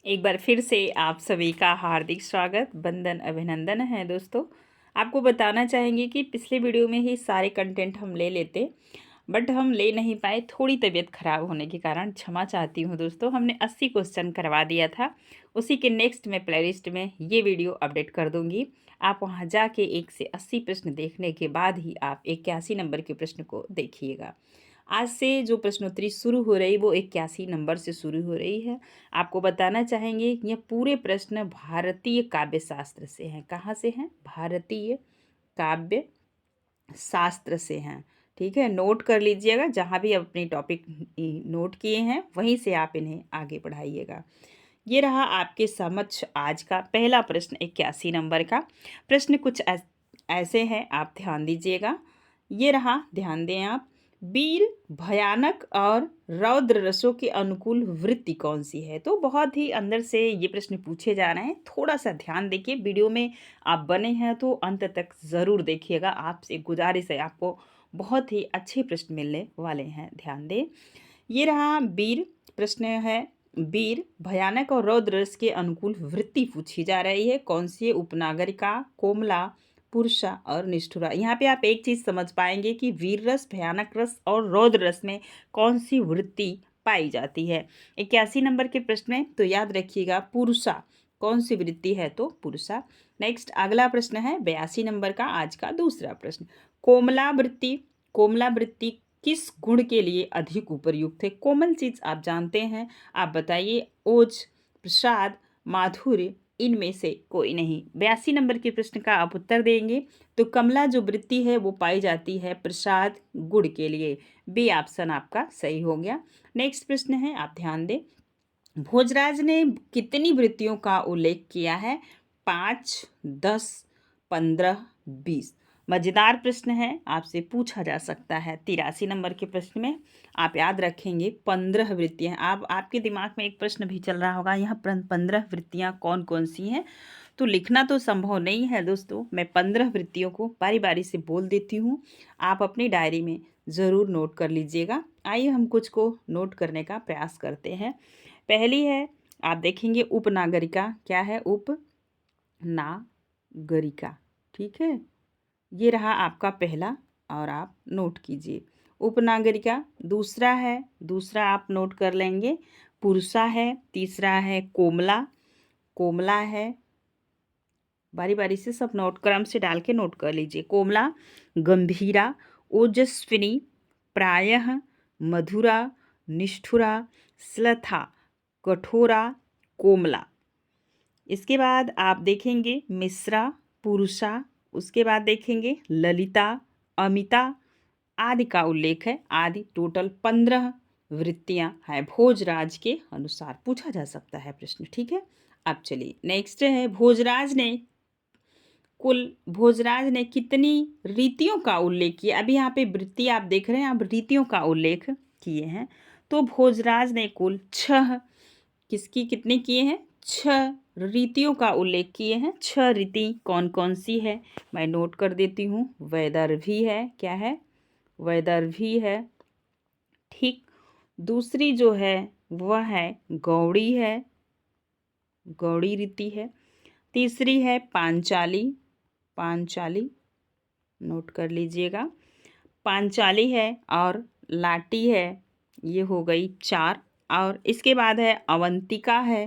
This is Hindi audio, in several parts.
एक बार फिर से आप सभी का हार्दिक स्वागत, वंदन, अभिनंदन है दोस्तों। आपको बताना चाहेंगे कि पिछले वीडियो में ही सारे कंटेंट हम ले लेते, बट हम ले नहीं पाए, थोड़ी तबीयत खराब होने के कारण। क्षमा चाहती हूँ दोस्तों। हमने 80 क्वेश्चन करवा दिया था, उसी के नेक्स्ट में प्लेलिस्ट में ये वीडियो अपडेट कर दूंगी। आप वहाँ जाके 1 से 80 प्रश्न देखने के बाद ही आप 81 नंबर के प्रश्न को देखिएगा। आज से जो प्रश्नोत्तरी शुरू हो रही वो 81 नंबर से शुरू हो रही है। आपको बताना चाहेंगे ये पूरे प्रश्न भारतीय काव्य शास्त्र से हैं। कहाँ से हैं? भारतीय काव्य शास्त्र से हैं। ठीक है, नोट कर लीजिएगा। जहाँ भी अपनी टॉपिक नोट किए हैं वहीं से आप इन्हें आगे बढ़ाइएगा। ये रहा आपके समक्ष आज का पहला प्रश्न, 81 नंबर का प्रश्न। कुछ ऐसे हैं, आप ध्यान दीजिएगा। ये रहा, ध्यान दें आप। वीर, भयानक और रौद्र रसों के अनुकूल वृत्ति कौन सी है? तो बहुत ही अंदर से ये प्रश्न पूछे जा रहे हैं। थोड़ा सा ध्यान देखिए, वीडियो में आप बने हैं तो अंत तक ज़रूर देखिएगा। आपसे गुजारिश है, आपको बहुत ही अच्छे प्रश्न मिलने वाले हैं, ध्यान दें। ये रहा वीर, प्रश्न है वीर, भयानक और रौद्र रस के अनुकूल वृत्ति पूछी जा रही है। कौन सी है? उपनागरिका, कोमला, पुरुषा और निष्ठुरा। यहाँ पे आप एक चीज़ समझ पाएंगे कि वीर रस, भयानक रस और रौद्र रस में कौन सी वृत्ति पाई जाती है। 81 नंबर के प्रश्न में तो याद रखिएगा, पुरुषा कौन सी वृत्ति है? तो पुरुषा। नेक्स्ट अगला प्रश्न है 82 नंबर का, आज का दूसरा प्रश्न। कोमला वृत्ति, कोमला वृत्ति किस गुण के लिए अधिक उपयुक्त है? कोमल चीज आप जानते हैं, आप बताइए। ओज, प्रसाद, माधुर्य, इनमें से कोई नहीं। 82 नंबर के प्रश्न का आप उत्तर देंगे तो कमला जो वृत्ति है वो पाई जाती है प्रसाद गुण के लिए। बी ऑप्शन आपका सही हो गया। नेक्स्ट प्रश्न है, आप ध्यान दें। भोजराज ने कितनी वृत्तियों का उल्लेख किया है? 5, 10, 15, 20। मजेदार प्रश्न है, आपसे पूछा जा सकता है। 83 नंबर के प्रश्न में आप याद रखेंगे 15 वृत्तियां। आप आपके दिमाग में एक प्रश्न भी चल रहा होगा, यहाँ 15 वृत्तियां कौन कौन सी हैं? तो लिखना तो संभव नहीं है दोस्तों। मैं 15 वृत्तियों को बारी बारी से बोल देती हूँ, आप अपनी डायरी में ज़रूर नोट कर लीजिएगा। आइए हम कुछ को नोट करने का प्रयास करते हैं। पहली है, आप देखेंगे उपनागरिका। क्या है? उपनागरिका। ठीक है, ये रहा आपका पहला और आप नोट कीजिए उपनागरिका। दूसरा है, दूसरा आप नोट कर लेंगे, पुरुषा है। तीसरा है कोमला, कोमला है। बारी बारी से सब नोट क्रम से डाल के नोट कर लीजिए। कोमला, गंभीरा, ओजस्विनी, प्रायः, मधुरा, निष्ठुरा, श्लथा, कठोरा, कोमला। इसके बाद आप देखेंगे मिश्रा, पुरुषा। उसके बाद देखेंगे ललिता, अमिता आदि का उल्लेख है। आदि टोटल 15 वृत्तियां हैं भोजराज के अनुसार। पूछा जा सकता है प्रश्न। ठीक है, अब चलिए नेक्स्ट है, भोजराज ने कितनी रीतियों का उल्लेख किया? अभी यहाँ पे वृत्ति आप देख रहे हैं, आप रीतियों का उल्लेख किए हैं। तो भोजराज ने कुल 6, किसकी कितने किए हैं? 6 रीतियों का उल्लेख किए हैं। 6 रीति कौन कौन सी है मैं नोट कर देती हूँ। वैदर्भी है। क्या है? वैदर्भी है। ठीक, दूसरी जो है वह है गौड़ी है, गौड़ी रीति है। तीसरी है पांचाली, पांचाली नोट कर लीजिएगा। पांचाली है और लाटी है, ये हो गई 4। और इसके बाद है अवंतिका है,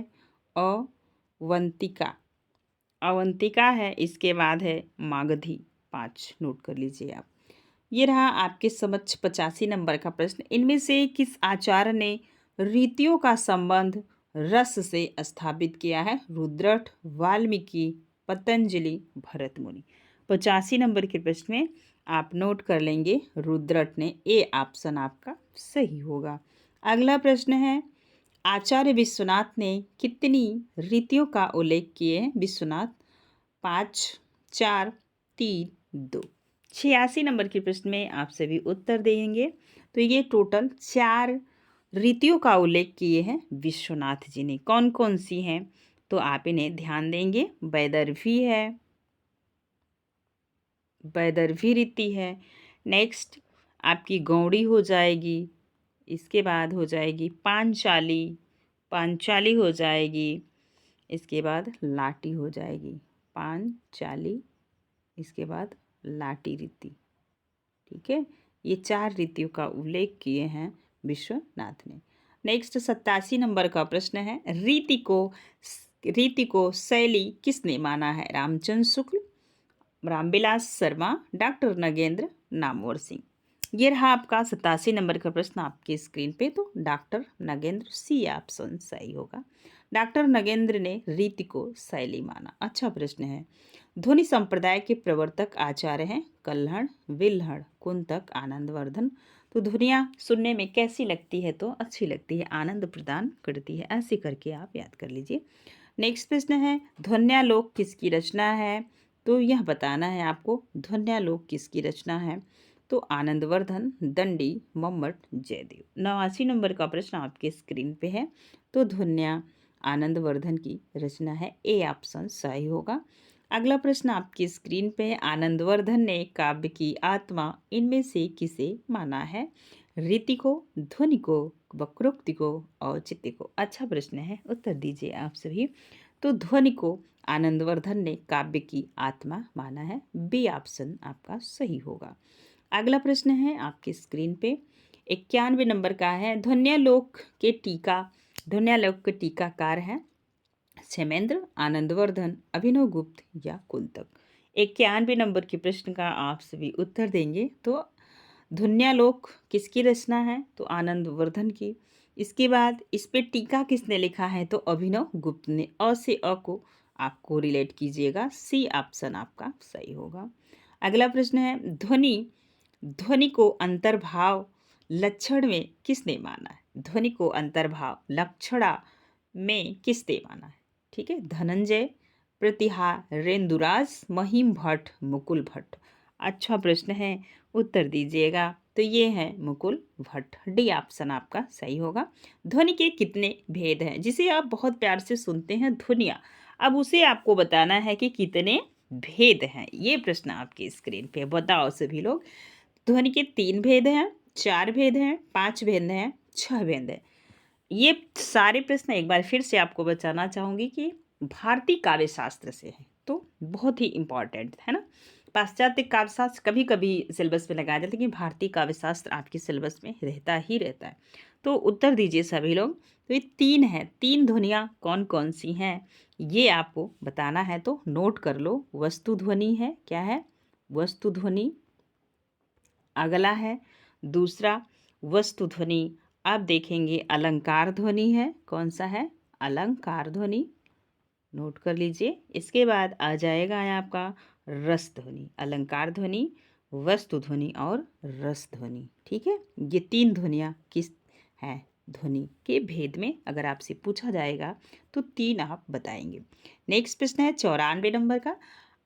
अवंतिका, अवंतिका है। इसके बाद है मागधी, 5 नोट कर लीजिए आप। ये रहा आपके समक्ष 85 नंबर का प्रश्न। इनमें से किस आचार्य ने रीतियों का संबंध रस से स्थापित किया है? रुद्रट, वाल्मीकि, पतंजलि, भरत मुनि। 85 नंबर के प्रश्न में आप नोट कर लेंगे रुद्रट ने। ए ऑप्शन आपका सही होगा। अगला प्रश्न है, आचार्य विश्वनाथ ने कितनी रीतियों का उल्लेख किए हैं? विश्वनाथ 5, 4, 3, 2। 86 नंबर के प्रश्न में आप सभी उत्तर देंगे तो ये टोटल 4 रीतियों का उल्लेख किए हैं विश्वनाथ जी ने। कौन कौन सी हैं? तो आप इन्हें ध्यान देंगे। वैदर्भी है, वैदर्भी रीति है। नेक्स्ट आपकी गौड़ी हो जाएगी। इसके बाद हो जाएगी पांचाली, पांचाली हो जाएगी, इसके बाद लाटी हो जाएगी, पांचाली, इसके बाद लाटी रीति। ठीक है, ये 4 रीतियों का उल्लेख किए हैं विश्वनाथ ने। नेक्स्ट 87 नंबर का प्रश्न है, रीति को शैली किसने माना है? रामचंद्र शुक्ल, रामविलास शर्मा, डॉक्टर नगेंद्र, नामवर सिंह। ये रहा आपका 87 नंबर का प्रश्न आपके स्क्रीन पे। तो डॉक्टर नगेंद्र, सी ऑप्शन सही होगा। डॉक्टर नगेंद्र ने रीति को शैली माना। अच्छा प्रश्न है। ध्वनि संप्रदाय के प्रवर्तक आचार्य हैं कल्हड़, विल्हड़, कुंतक, आनंदवर्धन। तो ध्वनियाँ सुनने में कैसी लगती है? तो अच्छी लगती है, आनंद प्रदान करती है। ऐसे करके आप याद कर लीजिए। नेक्स्ट प्रश्न है, ध्वन्यालोक किसकी रचना है? तो यह बताना है आपको, ध्वन्यालोक किसकी रचना है? तो आनंदवर्धन, दंडी, मम्मट, जयदेव। 89 नंबर का प्रश्न आपके स्क्रीन पे है। तो ध्वन्या आनंदवर्धन की रचना है, ए ऑप्शन सही होगा। अगला प्रश्न आपकी स्क्रीन पे है, आनंदवर्धन ने काव्य की आत्मा इनमें से किसे माना है? रीति को, ध्वनि को, वक्रोक्ति को, औचित्य को। अच्छा प्रश्न है, उत्तर दीजिए आप सभी। तो ध्वनि को आनंदवर्धन ने काव्य की आत्मा माना है, बी ऑप्शन आपका सही होगा। अगला प्रश्न है आपकी स्क्रीन पे 91 नंबर का है, ध्वन्यालोक के टीकाकार हैं क्षेमेंद्र, आनंदवर्धन, अभिनव गुप्त या कुंतक। 91 नंबर के प्रश्न का आप सभी उत्तर देंगे। तो ध्वन्यालोक किसकी रचना है? तो आनंदवर्धन की। इसके बाद इस पे टीका किसने लिखा है? तो अभिनव गुप्त ने। अ से अ को आपको रिलेट कीजिएगा, सी ऑप्शन आपका सही होगा। अगला प्रश्न है, ध्वनि को अंतर्भाव लक्षण में किसने माना है? ध्वनि को अंतर्भाव लक्षणा में किसने माना है? ठीक है, धनंजय, प्रतिहारेंदुराज, महिम भट्ट, मुकुल भट्ट। अच्छा प्रश्न है, उत्तर दीजिएगा। तो ये है मुकुल भट्ट, डी ऑप्शन आपका सही होगा। ध्वनि के कितने भेद हैं? जिसे आप बहुत प्यार से सुनते हैं ध्वनियाँ, अब उसे आपको बताना है कि कितने भेद हैं। ये प्रश्न आपकी स्क्रीन पे बताओ सभी लोग। ध्वनि के 3 भेद हैं, 4 भेद हैं, 5 भेद हैं, 6 भेद हैं। ये सारे प्रश्न एक बार फिर से आपको बताना चाहूँगी कि भारतीय काव्य शास्त्र से है, तो बहुत ही इम्पॉर्टेंट है ना। पाश्चात्य काव्य शास्त्र कभी कभी सिलेबस में लगाया जाता है, लेकिन भारतीय काव्य शास्त्र आपके सिलेबस में रहता ही रहता है। तो उत्तर दीजिए सभी लोग। तो ये 3 है, 3 ध्वनियाँ कौन कौन सी हैं ये आपको बताना है, तो नोट कर लो। वस्तु ध्वनि है, क्या है? वस्तु ध्वनि। अगला है दूसरा वस्तु ध्वनि, आप देखेंगे अलंकार ध्वनि है। कौन सा है? अलंकार ध्वनि, नोट कर लीजिए। इसके बाद आ जाएगा आपका रस ध्वनि। अलंकार ध्वनि, वस्तु ध्वनि और रस ध्वनि। ठीक है, ये 3 ध्वनियाँ किस हैं ध्वनि के भेद में, अगर आपसे पूछा जाएगा तो 3 आप बताएंगे। नेक्स्ट प्रश्न है 94 नंबर का,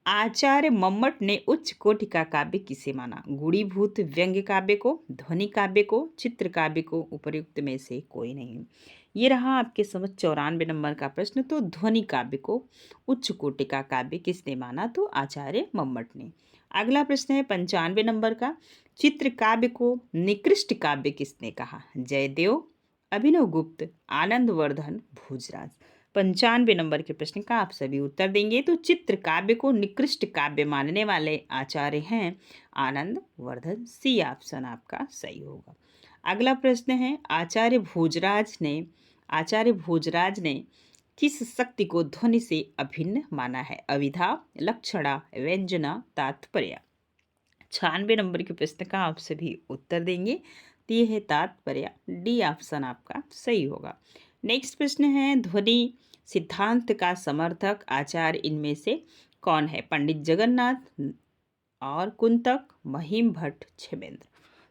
आचार्य मम्मट ने उच्च कोटि का काव्य किसे माना? गुणीभूत व्यंग्य काव्य को, ध्वनि काव्य को, चित्र काव्य को, उपर्युक्त में से कोई नहीं। ये रहा आपके समझ 94 नंबर का प्रश्न। तो ध्वनि काव्य को उच्च कोटि का काव्य किसने माना? तो आचार्य मम्मट ने। अगला प्रश्न है 95 नंबर का, चित्र काव्य को निकृष्ट काव्य किसने कहा? जयदेव, अभिनव गुप्त, आनंदवर्धन, भोजराज। 95 नंबर के प्रश्न का आप सभी उत्तर देंगे। तो चित्र काव्य को निकृष्ट काव्य मानने वाले आचार्य हैं आनंदवर्धन, सी ऑप्शन आपका सही होगा। अगला प्रश्न है, आचार्य भोजराज ने किस शक्ति को ध्वनि से अभिन्न माना है? अविधा, लक्षणा, व्यंजना, तात्पर्य। 96 नंबर के प्रश्न का आप सभी उत्तर देंगे। तो ये है तात्पर्य, डी ऑप्शन आपका सही होगा। नेक्स्ट प्रश्न है, ध्वनि सिद्धांत का समर्थक आचार्य इनमें से कौन है? पंडित जगन्नाथ और कुंतक, महिम भट्ट, क्षेमेंद्र।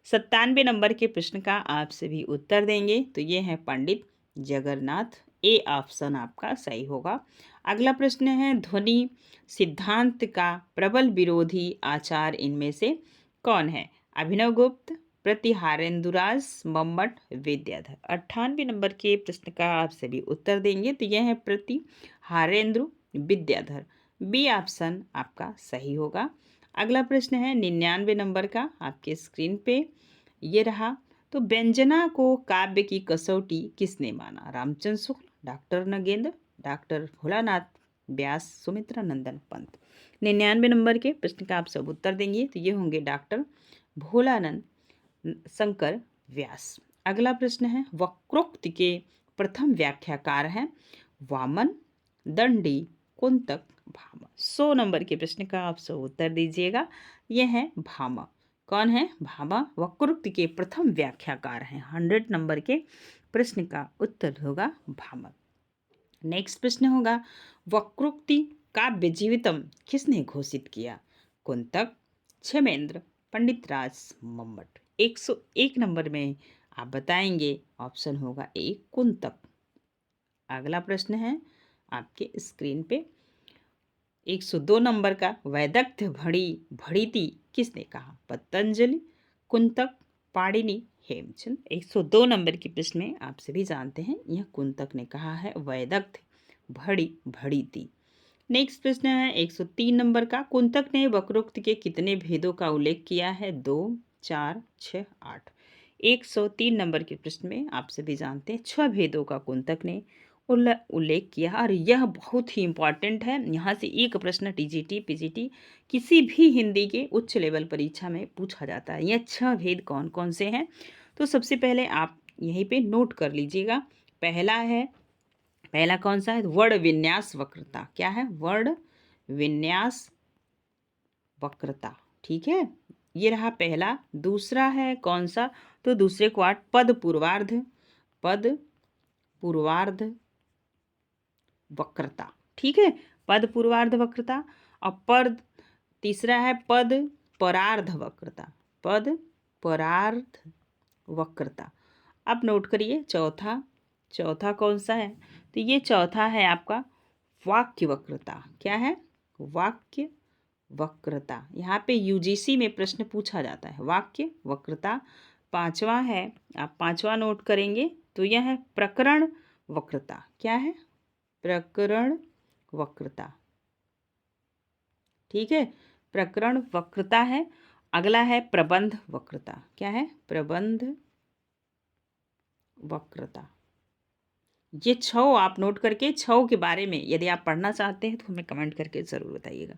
97 नंबर के प्रश्न का आप सभी उत्तर देंगे। तो ये है पंडित जगन्नाथ, ए ऑप्शन आपका सही होगा। अगला प्रश्न है, ध्वनि सिद्धांत का प्रबल विरोधी आचार्य इनमें से कौन है? अभिनव गुप्त, प्रतिहारेंदुराज, मम्मट, विद्याधर। 98 नंबर के प्रश्न का आप सभी उत्तर देंगे। तो यह है प्रतिहारेंद्र विद्याधर, बी ऑप्शन आपका सही होगा। अगला प्रश्न है 99 नंबर का आपके स्क्रीन पे, ये रहा, तो व्यंजना को काव्य की कसौटी किसने माना? रामचंद्र शुक्ल, डॉक्टर नगेंद्र, डॉक्टर भोलानाथ व्यास, सुमित्रा नंदन पंत। 99 नंबर के प्रश्न का आप सब उत्तर देंगे तो ये होंगे डॉक्टर भोलानंद शंकर व्यास। अगला प्रश्न है, वक्रोक्ति के प्रथम व्याख्याकार हैं वामन, दंडी, कुंतक, भामा। 100 नंबर के प्रश्न का आप सब उत्तर दीजिएगा। यह है भामा। कौन है? भामा वक्रोक्ति के प्रथम व्याख्याकार हैं। 100 नंबर के प्रश्न का उत्तर होगा भामा। नेक्स्ट प्रश्न होगा, वक्रोक्ति काव्य जीवितम किसने घोषित किया? कुंतक, क्षेमेंद्र, पंडित राज मम्मट। 101 नंबर में आप बताएंगे, ऑप्शन होगा ए कुंतक। अगला प्रश्न है आपके स्क्रीन पे, 102 नंबर का, वैदग्ध्य भड़ीती किसने कहा? पतंजलि, कुंतक, पाणिनि, हेमचंद। 102 नंबर के प्रश्न में आप सभी जानते हैं यह कुंतक ने कहा है वैदग्ध्य भड़ीती। नेक्स्ट प्रश्न है 103 नंबर का, कुंतक ने वक्रोक्ति के कितने भेदों का उल्लेख किया है? 2, 4, 6, 8। 103 नंबर के प्रश्न में आप सभी जानते हैं 6 भेदों का कुंतक ने उल्लेख किया और यह बहुत ही इंपॉर्टेंट है। यहाँ से एक प्रश्न टीजीटी पीजीटी किसी भी हिंदी के उच्च लेवल परीक्षा में पूछा जाता है। यह 6 भेद कौन कौन से हैं? तो सबसे पहले आप यहीं पे नोट कर लीजिएगा। पहला कौन सा है? वर्ण विन्यास वक्रता। क्या है? वर्ण विन्यास वक्रता। ठीक है, ये रहा पहला। दूसरा है कौन सा? तो दूसरे को पद पूर्वार्ध वक्रता। ठीक है, पद पूर्वार्ध वक्रता। और तीसरा है पद परार्ध वक्रता। अब नोट करिए चौथा कौन सा है? तो ये चौथा है आपका वाक्य वक्रता। क्या है? वाक्य वक्रता। यहाँ पे यूजीसी में प्रश्न पूछा जाता है, वाक्य वक्रता। पांचवा है, आप पांचवा नोट करेंगे तो यह है प्रकरण वक्रता। क्या है? प्रकरण वक्रता। ठीक है, प्रकरण वक्रता है। अगला है प्रबंध वक्रता। क्या है? प्रबंध वक्रता। ये 6 आप नोट करके 6 के बारे में यदि आप पढ़ना चाहते हैं तो हमें कमेंट करके ज़रूर बताइएगा।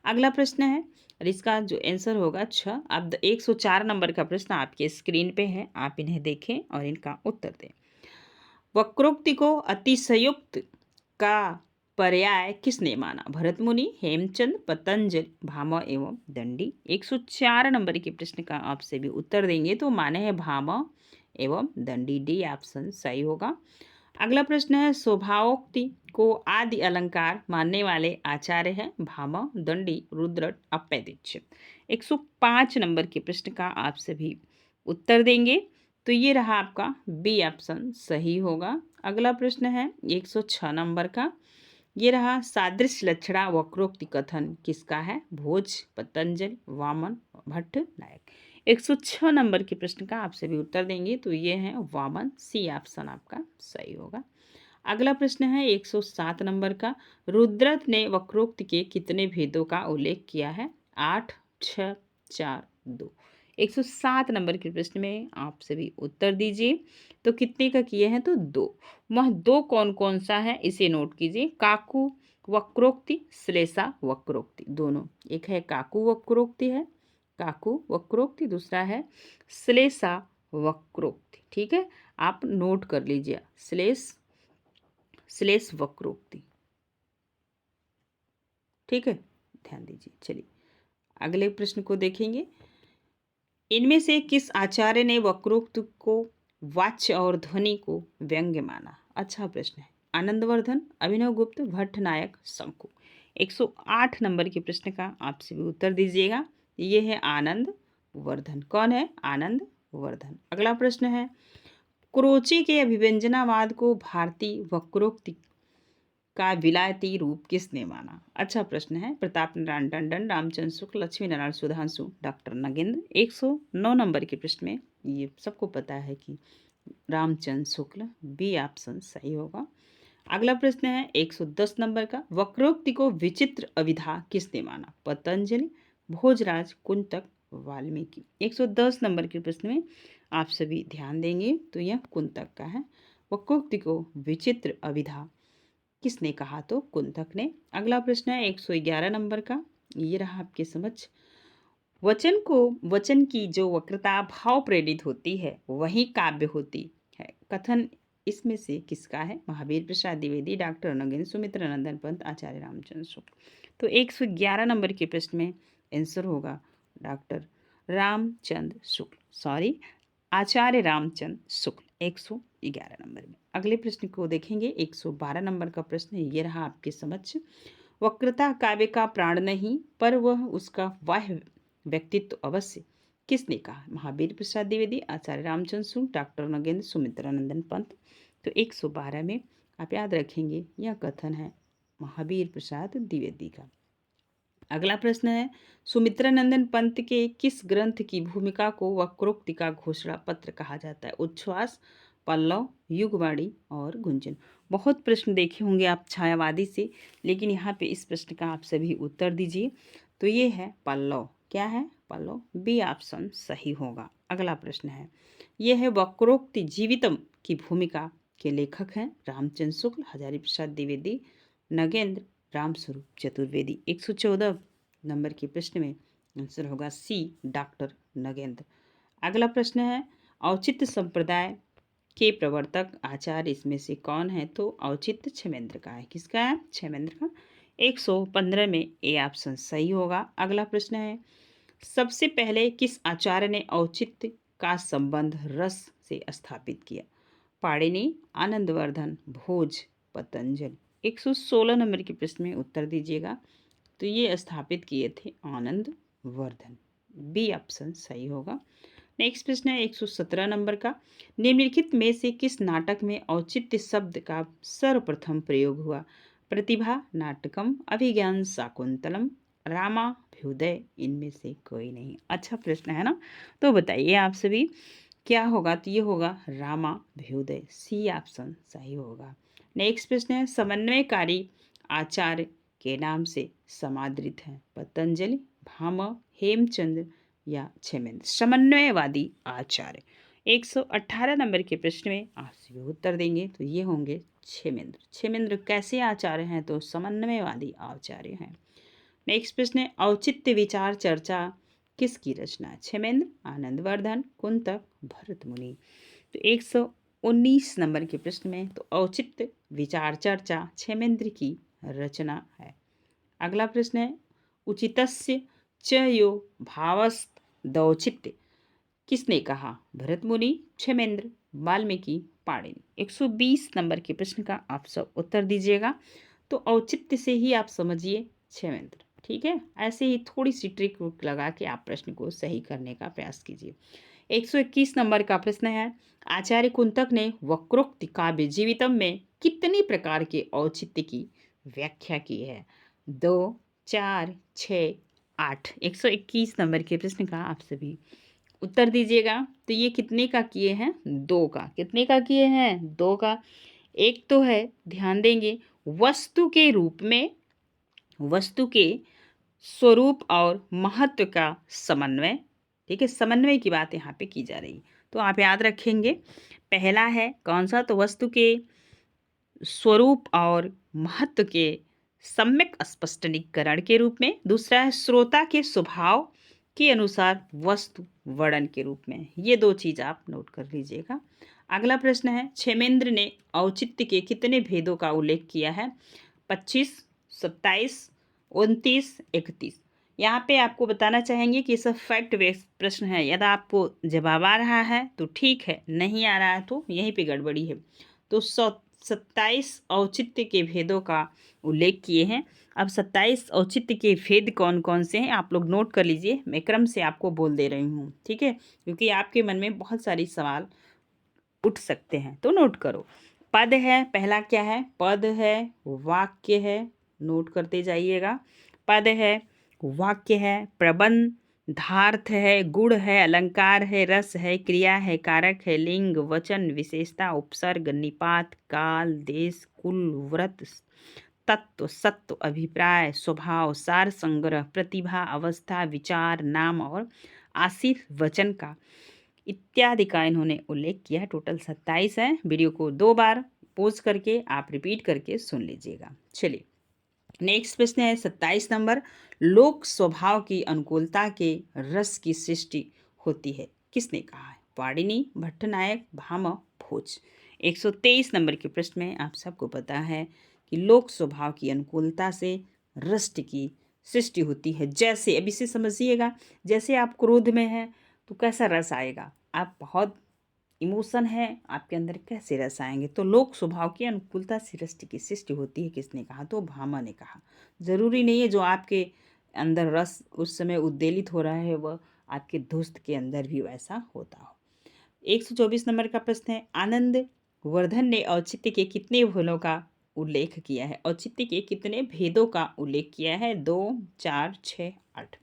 अगला प्रश्न है और इसका जो आंसर होगा 6। अब 104 नंबर का प्रश्न आपके स्क्रीन पे है, आप इन्हें देखें और इनका उत्तर दें। वक्रोक्ति को अतिशयोक्त का पर्याय किसने माना? भरत मुनि, हेमचंद, पतंजलि, भामा एवं दंडी। 104 नंबर के प्रश्न का आप सभी उत्तर देंगे तो माने है भामा एवं दंडी। डी ऑप्शन सही होगा। अगला प्रश्न है, स्वभावोक्ति को आदि अलंकार मानने वाले आचार्य हैं भामा, दंडी, रुद्रट, अप्पय दीक्षित। 105 नंबर के प्रश्न का आप सभी उत्तर देंगे तो ये रहा आपका बी ऑप्शन सही होगा। अगला प्रश्न है 106 नंबर का, ये रहा सादृश्य लक्षणा वक्रोक्ति कथन किसका है? भोज, पतंजलि, वामन, भट्ट, नायक। 106 नंबर के प्रश्न का आप सभी उत्तर देंगे तो ये है वामन। सी ऑप्शन आपका सही होगा। अगला प्रश्न है 107 नंबर का, रुद्रट ने वक्रोक्ति के कितने भेदों का उल्लेख किया है? 8, 6, 4, 2। 107 नंबर के प्रश्न में आप सभी उत्तर दीजिए तो कितने का किए हैं? तो 2। वह 2 कौन कौन सा है इसे नोट कीजिए। काकू वक्रोक्ति, श्लेषा वक्रोक्ति, दोनों। एक है काकू वक्रोक्ति, दूसरा है श्लेषा वक्रोक्ति। ठीक है, आप नोट कर लीजिए श्लेष वक्रोक्ति। ठीक है, ध्यान दीजिए। चलिए अगले प्रश्न को देखेंगे। इनमें से किस आचार्य ने वक्रोक्ति को वाच्य और ध्वनि को व्यंग्य माना? अच्छा प्रश्न है। आनंदवर्धन, अभिनवगुप्त, भट्ट, नायक, शंकु। 108 नंबर के प्रश्न का आप सभी उत्तर दीजिएगा। ये है आनंदवर्धन। कौन है? आनंदवर्धन। अगला प्रश्न है, क्रोची के अभिव्यंजनावाद को भारतीय वक्रोक्ति का विलायती रूप किसने माना? अच्छा प्रश्न है। प्रताप नारायण टंडन, रामचंद्र शुक्ल, लक्ष्मी नारायण सुधांशु, डॉक्टर नगेंद्र। 109 नंबर के प्रश्न में ये सबको पता है कि रामचंद्र शुक्ल। बी ऑप्शन सही होगा। अगला प्रश्न है 110 नंबर का, वक्रोक्ति को विचित्र अभिधा किसने माना? पतंजलि, भोजराज, कुंतक, वाल्मीकि। 110 नंबर के प्रश्न में आप सभी ध्यान देंगे तो यह कुंतक का है। वक्रोक्ति को विचित्र अभिधा किसने कहा? तो कुंतक ने। अगला प्रश्न है 111 नंबर का, ये रहा आपके समक्ष। वचन की जो वक्रता भाव प्रेरित होती है वही काव्य होती है। कथन इसमें से किसका है? महावीर प्रसाद द्विवेदी, डॉक्टर नगेंद्र, सुमित्रा नंदन पंत, आचार्य रामचंद्र शुक्ल। तो 111 नंबर के प्रश्न में आंसर होगा डॉक्टर रामचंद्र शुक्ल, सॉरी आचार्य रामचंद्र शुक्ल, 111 नंबर में। अगले प्रश्न को देखेंगे, 112 नंबर का प्रश्न ये रहा आपके समक्ष। वक्रता काव्य का प्राण नहीं पर वह उसका बाह्य व्यक्तित्व अवश्य, किसने कहा? महावीर प्रसाद द्विवेदी, आचार्य रामचंद्र शुक्ल, डॉक्टर नगेंद्र, सुमित्रा नंदन पंत। तो 112 में आप याद रखेंगे यह कथन है महावीर प्रसाद द्विवेदी का। अगला प्रश्न है, सुमित्रा नंदन पंत के किस ग्रंथ की भूमिका को वक्रोक्ति का घोषणा पत्र कहा जाता है? उच्छ्वास, पल्लव, युगवाणी और गुंजन। बहुत प्रश्न देखे होंगे आप छायावादी से, लेकिन यहाँ पे इस प्रश्न का आप सभी उत्तर दीजिए। तो ये है पल्लव। क्या है? पल्लव। बी ऑप्शन सही होगा। अगला प्रश्न है, यह है वक्रोक्ति जीवितम की भूमिका के लेखक हैं रामचंद्र शुक्ल, हजारी प्रसाद द्विवेदी, नगेंद्र, रामस्वरूप चतुर्वेदी। 114 नंबर के प्रश्न में आंसर होगा सी, डॉक्टर नगेंद्र। अगला प्रश्न है, औचित्य संप्रदाय के प्रवर्तक आचार्य इसमें से कौन है? तो औचित्य क्षेमेंद्र का है। किसका है? क्षेमेंद्र का। 115 में ए ऑप्शन सही होगा। अगला प्रश्न है, सबसे पहले किस आचार्य ने औचित्य का संबंध रस से स्थापित किया? पाणिनि, आनंदवर्धन, भोज, पतंजलि। 116 नंबर के प्रश्न में उत्तर दीजिएगा। तो ये स्थापित किए थे आनंदवर्धन। बी ऑप्शन सही होगा। नेक्स्ट प्रश्न है 117 नंबर का, निम्नलिखित में से किस नाटक में औचित्य शब्द का सर्वप्रथम प्रयोग हुआ? प्रतिभा नाटकम, अभिज्ञान शाकुंतलम, रामाभ्युदय, इनमें से कोई नहीं। अच्छा प्रश्न है ना, तो बताइए आप सभी क्या होगा? तो ये होगा रामाभ्युदय, सी ऑप्शन सही होगा। नेक्स्ट प्रश्न है, समन्वयकारी आचार्य के नाम से समादृत हैं? पतंजलि, भामह, हेमचंद्र या क्षेमेंद्र। समन्वयवादी आचार्य। 118 नंबर के प्रश्न में आप सभी उत्तर देंगे तो ये होंगे क्षेमेंद्र। क्षेमेंद्र कैसे आचार्य हैं? तो समन्वयवादी आचार्य हैं। नेक्स्ट प्रश्न है, औचित्य विचार चर्चा किसकी रचना है? क्षेमेंद्र, आनंदवर्धन, कुंतक, भरत मुनि। तो 119 नंबर के प्रश्न में तो औचित्य विचार चर्चा क्षेमेंद्र की रचना है। अगला प्रश्न है, उचितस्य च यो भावस्तदौचित्य किसने कहा? भरत मुनि, क्षेमेंद्र, वाल्मीकि, पाणिनि। 120 नंबर के प्रश्न का आप सब उत्तर दीजिएगा। तो औचित्य से ही आप समझिए क्षेमेंद्र, ठीक है। ऐसे ही थोड़ी सी ट्रिक लगा के आप प्रश्न को सही करने का प्रयास कीजिए। 121 नंबर का प्रश्न है, आचार्य कुंतक ने वक्रोक्ति काव्य जीवितम में कितनी प्रकार के औचित्य की व्याख्या की है? 2, 4, 6, 8। 121 नंबर के प्रश्न का आप सभी उत्तर दीजिएगा। तो ये कितने का किए हैं? 2 का। कितने का किए हैं? 2 का। एक तो है, ध्यान देंगे, वस्तु के रूप में, वस्तु के स्वरूप और महत्व का समन्वय, ठीक है। समन्वय की बात यहाँ पे की जा रही, तो आप याद रखेंगे। पहला है कौन सा? तो वस्तु के स्वरूप और महत्व के सम्यक स्पष्टीकरण के रूप में। दूसरा है श्रोता के स्वभाव के अनुसार वस्तु वर्णन के रूप में। ये 2 चीज आप नोट कर लीजिएगा। अगला प्रश्न है, क्षेमेंद्र ने औचित्य के कितने भेदों का उल्लेख किया है? 25, 27, 29, 31। यहाँ पे आपको बताना चाहेंगे कि सब फैक्ट बेस्ड प्रश्न है। यदि आपको जवाब आ रहा है तो ठीक है, नहीं आ रहा है तो यहीं पे गड़बड़ी है। तो 27 औचित्य के भेदों का उल्लेख किए हैं। अब 27 औचित्य के भेद कौन कौन से हैं आप लोग नोट कर लीजिए। मैं क्रम से आपको बोल दे रही हूँ, ठीक है, क्योंकि आपके मन में बहुत सारी सवाल उठ सकते हैं, तो नोट करो। पद है, पहला क्या है? पद है, वाक्य है, नोट करते जाइएगा। पद है, वाक्य है, प्रबंध, धार्थ है, गुण है, अलंकार है, रस है, क्रिया है, कारक है, लिंग, वचन, विशेषता, उपसर्ग, निपात, काल, देश, कुल, व्रत, तत्व, सत्व, अभिप्राय, स्वभाव, सार संग्रह, प्रतिभा, अवस्था, विचार, नाम और आशीर्वचन का इत्यादि का इन्होंने उल्लेख किया है। टोटल 27 है। वीडियो को 2 बार पॉज करके आप रिपीट करके सुन लीजिएगा। चलिए नेक्स्ट प्रश्न है 27 नंबर। लोक स्वभाव की अनुकूलता के रस की सृष्टि होती है, किसने कहा है? पाणिनि, भट्टनायक, भामह, भोज। 123 नंबर के प्रश्न में आप सबको पता है कि लोक स्वभाव की अनुकूलता से रस्ट की सृष्टि होती है। जैसे अब इसे समझिएगा, जैसे आप क्रोध में हैं तो कैसा रस आएगा, आप बहुत इमोशन है आपके अंदर, कैसे रस आएंगे? तो लोक स्वभाव की अनुकूलता से रस की सृष्टि होती है, किसने कहा? तो भामा ने कहा। जरूरी नहीं है जो आपके अंदर रस उस समय उद्वेलित हो रहा है वह आपके दोस्त के अंदर भी वैसा होता हो। 124 नंबर का प्रश्न है आनंद वर्धन ने औचित्य के कितने भेदों का उल्लेख किया है? औचित्य के कितने भेदों का उल्लेख किया है? 2, 4, 6, 8।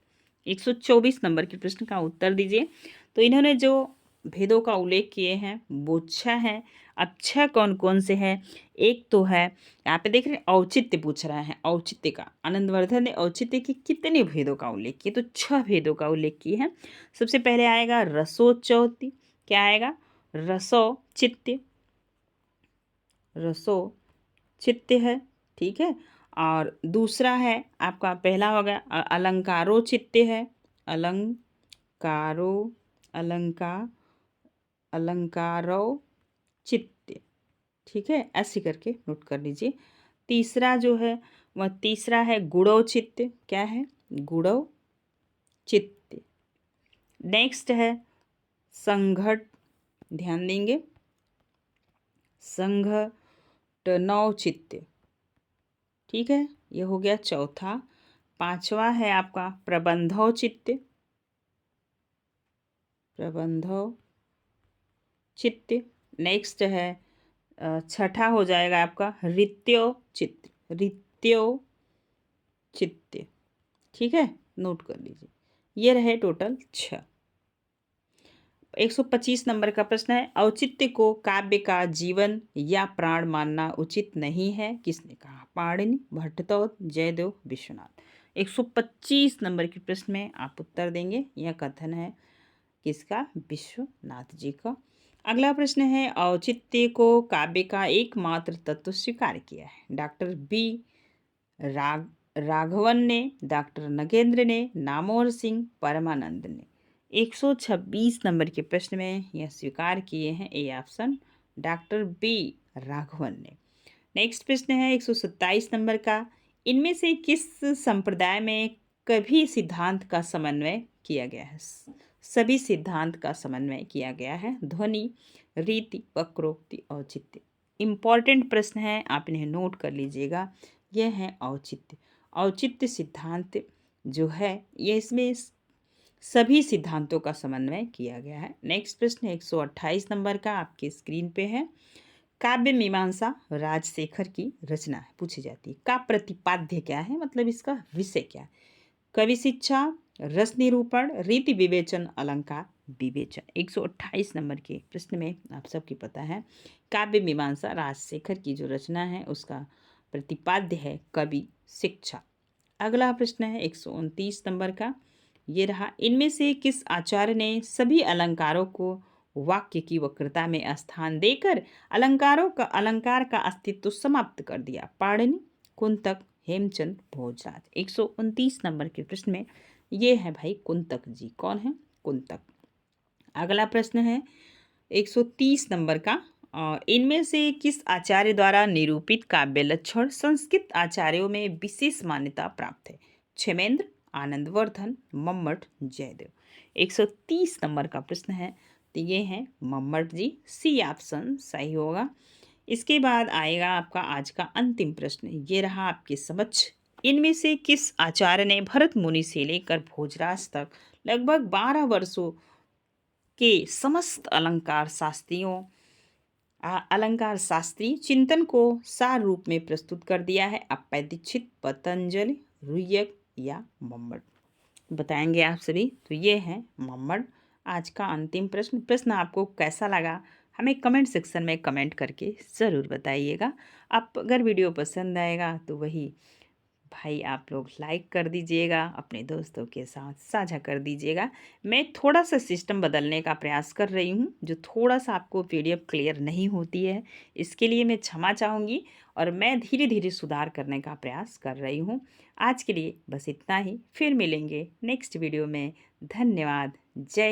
124 नंबर के प्रश्न का उत्तर दीजिए। तो इन्होंने जो भेदों का उल्लेख किए हैं वो 6 हैं। अब 6 कौन कौन से हैं? एक तो है, यहाँ पे देख रहे हैं औचित्य पूछ रहा है, औचित्य का आनंदवर्धन ने औचित्य के कितने भेदों का उल्लेख किया? तो 6 भेदों का उल्लेख किए हैं। सबसे पहले आएगा रसोचौति। क्या आएगा? रसोचित्य, रसोचित्य है, ठीक है। और दूसरा है आपका, पहला हो गया अलंकारोचित्य है, अलंकारो अलंकारोचित्य, ठीक है, ऐसे करके नोट कर लीजिए। तीसरा जो है वह तीसरा है गुणोचित्य। क्या है? गुणोचित्य। नेक्स्ट है संघट, ध्यान देंगे, संघटनौचित्य, ठीक है, ये हो गया चौथा। पांचवा है आपका प्रबंधौचित्य, प्रबंधौचित्य। नेक्स्ट है छठा हो जाएगा आपका ऋत्योचित्य, ऋत्योचित्य, ठीक है, नोट कर लीजिए। ये रहे टोटल 6। 125 नंबर का प्रश्न है औचित्य को काव्य का जीवन या प्राण मानना उचित नहीं है, किसने कहा? पाणिनि, भट्टतोद, जयदेव, विश्वनाथ। 125 नंबर के प्रश्न में आप उत्तर देंगे। यह कथन है किसका? विश्वनाथ जी का। अगला प्रश्न है औचित्य को काव्य का एकमात्र तत्व स्वीकार किया है? डॉक्टर बी राघवन ने, डॉक्टर नगेंद्र ने, नामोर सिंह, परमानंद ने। 126 नंबर के प्रश्न में यह स्वीकार किए हैं, A option, doctor B Raghavan ने। नेक्स्ट प्रश्न है 127 नंबर का इनमें से किस संप्रदाय में कभी सिद्धांत का समन्वय किया गया है? सभी सिद्धांत का समन्वय किया गया है। ध्वनि, रीति, वक्रोक्ति, औचित्य। इंपॉर्टेंट प्रश्न है, आप इन्हें नोट कर लीजिएगा। यह है औचित्य। औचित्य सिद्धांत जो है ये इसमें सभी सिद्धांतों का समन्वय किया गया है। नेक्स्ट प्रश्न 128 नंबर का आपके स्क्रीन पे है। काव्य मीमांसा राजशेखर की रचना है, पूछी जाती है। का प्रतिपाद्य क्या है, मतलब इसका विषय क्या है? कवि शिक्षा, रस निरूपण, रीति विवेचन, अलंकार विवेचन। 128 नंबर के प्रश्न में आप सबकी पता है काव्य मीमांसा राजशेखर की जो रचना है उसका प्रतिपाद्य है कवि शिक्षा। अगला प्रश्न है 129 नंबर का, ये रहा इनमें से किस आचार्य ने सभी अलंकारों को वाक्य की वक्रता में स्थान देकर अलंकार का अस्तित्व समाप्त कर दिया? पाणिनि, कुंतक, हेमचंद, भोजराज। 129 नंबर के प्रश्न में ये है भाई कुंतक जी। कौन है? कुंतक। अगला प्रश्न है 130 नंबर का, इनमें से किस आचार्य द्वारा निरूपित काव्य लक्षण संस्कृत आचार्यों में विशेष मान्यता प्राप्त है? क्षेमेंद्र, आनंदवर्धन, मम्मट, जयदेव। 130 नंबर का प्रश्न है, तो ये है मम्मट जी, सी ऑप्शन सही होगा। इसके बाद आएगा आपका आज का अंतिम प्रश्न, ये रहा आपके समक्ष। इनमें से किस आचार्य ने भरत मुनि से लेकर भोजराज तक लगभग 12 वर्षों के समस्त अलंकार शास्त्री चिंतन को सार रूप में प्रस्तुत कर दिया है? अप्पय दीक्षित, पतंजलि, रुय्यक या मम्मट? बताएंगे आप सभी। तो ये है मम्मट। आज का अंतिम प्रश्न आपको कैसा लगा हमें कमेंट सेक्शन में कमेंट करके ज़रूर बताइएगा। आप अगर वीडियो पसंद आएगा तो वही भाई आप लोग लाइक कर दीजिएगा, अपने दोस्तों के साथ साझा कर दीजिएगा। मैं थोड़ा सा सिस्टम बदलने का प्रयास कर रही हूँ, जो थोड़ा सा आपको पीडीएफ क्लियर नहीं होती है, इसके लिए मैं क्षमा चाहूँगी और मैं धीरे धीरे सुधार करने का प्रयास कर रही हूँ। आज के लिए बस इतना ही, फिर मिलेंगे नेक्स्ट वीडियो में। धन्यवाद। जय